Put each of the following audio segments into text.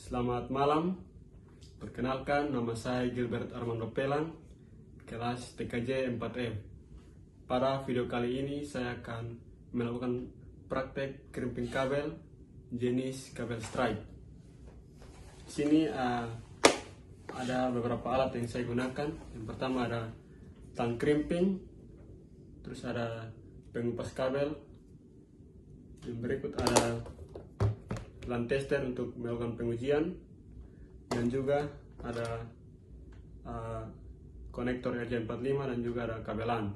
Selamat malam, perkenalkan nama saya Gilbert Armando Pelan, kelas TKJ 4M. Pada video kali ini saya akan melakukan praktek crimping kabel jenis kabel stripe. Di sini ada beberapa alat yang saya gunakan. Yang pertama ada tang crimping, terus ada pengupas kabel, yang berikut ada LAN tester untuk melakukan pengujian, dan juga ada konektor RJ45 dan juga ada kabel LAN.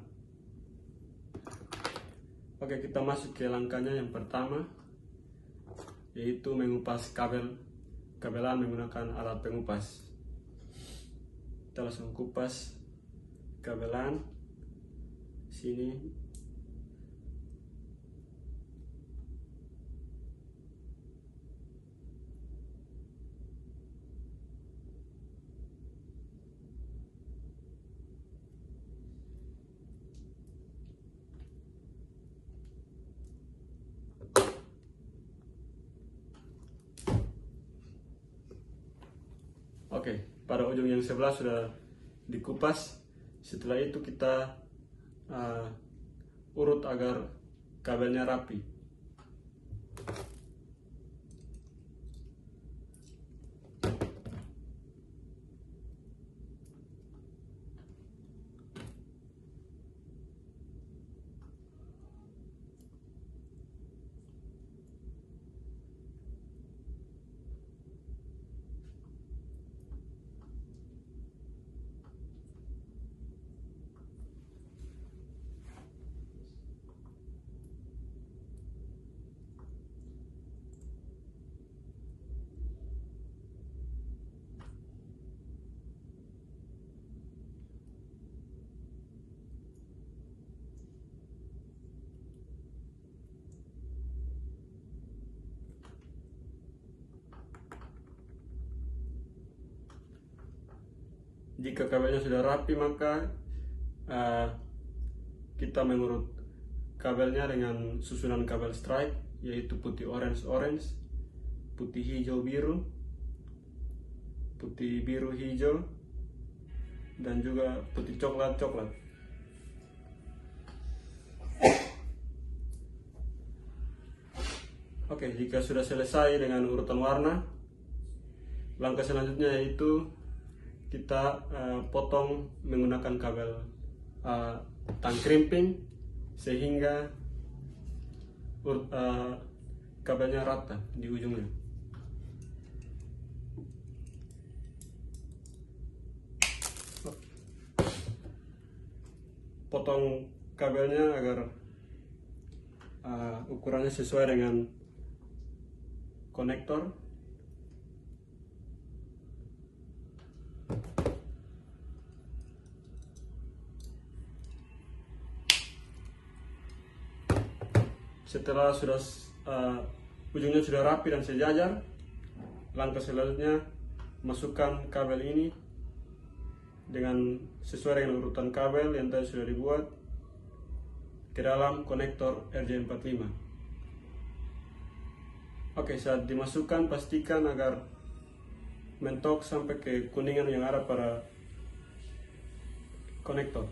Oke, kita masuk ke langkahnya. Yang pertama yaitu mengupas kabel LAN menggunakan alat pengupas. Kita langsung kupas kabel LAN sini. Oke, pada ujung yang sebelah sudah dikupas. Setelah itu kita urut agar kabelnya rapi. Jika kabelnya sudah rapi, maka kita mengurut kabelnya dengan susunan kabel stripe, yaitu putih orange, putih hijau biru, putih biru hijau, dan juga putih coklat. Oke, jika sudah selesai dengan urutan warna, langkah selanjutnya yaitu kita potong menggunakan kabel tang crimping sehingga kabelnya rata di ujungnya. Potong kabelnya agar ukurannya sesuai dengan konektor. Setelah ujungnya sudah rapi dan sejajar, langkah selanjutnya masukkan kabel ini sesuai dengan urutan kabel yang tadi sudah dibuat ke dalam konektor RJ45. Oke, saat dimasukkan pastikan agar mentok sampai ke kuningan yang ada pada konektor.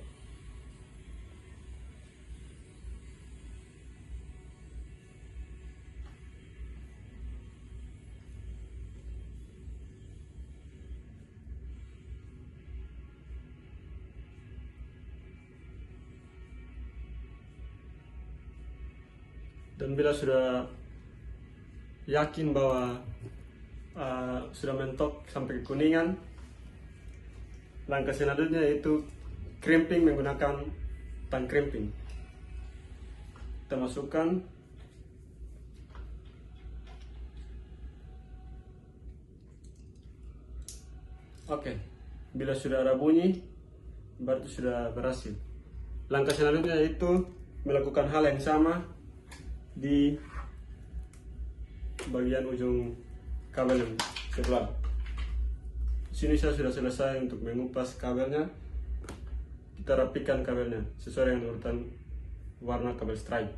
Dan bila sudah yakin bahwa sudah mentok sampai ke kuningan, langkah selanjutnya yaitu crimping menggunakan tang crimping. Kita masukkan. Oke, bila sudah ada bunyi, berarti sudah berhasil. Langkah selanjutnya yaitu melakukan hal yang sama di bagian ujung kabel yang sebelah. Sini saya sudah selesai untuk mengupas kabelnya. Kita rapikan kabelnya sesuai dengan urutan warna kabel stripe.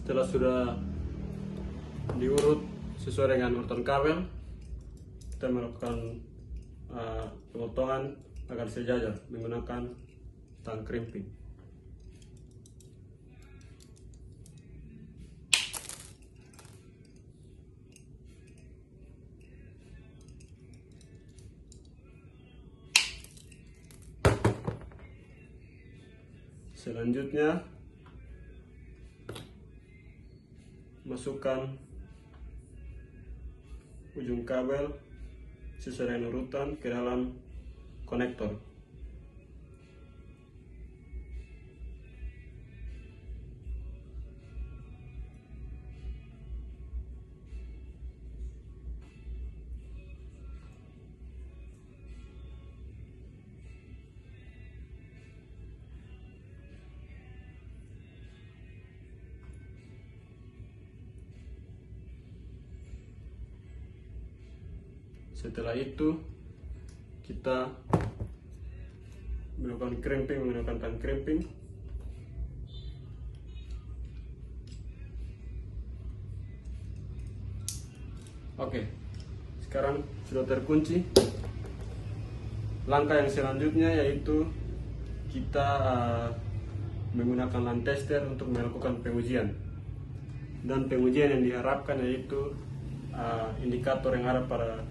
Setelah sudah diurut sesuai dengan urutan kabel, kita melakukan pemotongan agar sejajar menggunakan tang crimping. Selanjutnya masukkan ujung kabel sesuai dengan urutan ke dalam konektor. Setelah itu kita melakukan crimping menggunakan tang crimping. Oke, sekarang sudah terkunci. Langkah yang selanjutnya yaitu kita menggunakan line tester untuk melakukan pengujian. Dan pengujian yang diharapkan yaitu indikator yang ada pada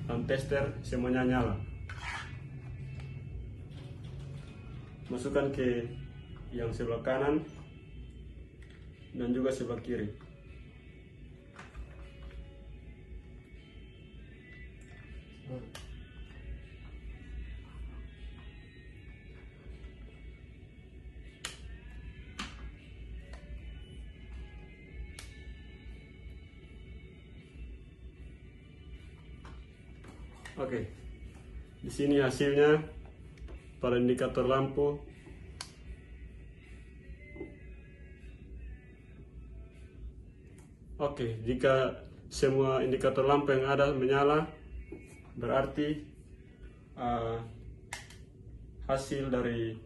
line tester semuanya nyala. Masukkan ke yang sebelah kanan dan juga sebelah kiri. Oke, di sini hasilnya pada indikator lampu. Oke, jika semua indikator lampu yang ada menyala, berarti hasil dari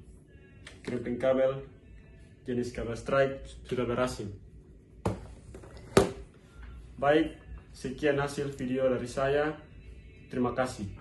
crimping kabel jenis kabel strike sudah berhasil. Baik, sekian hasil video dari saya. Terima kasih.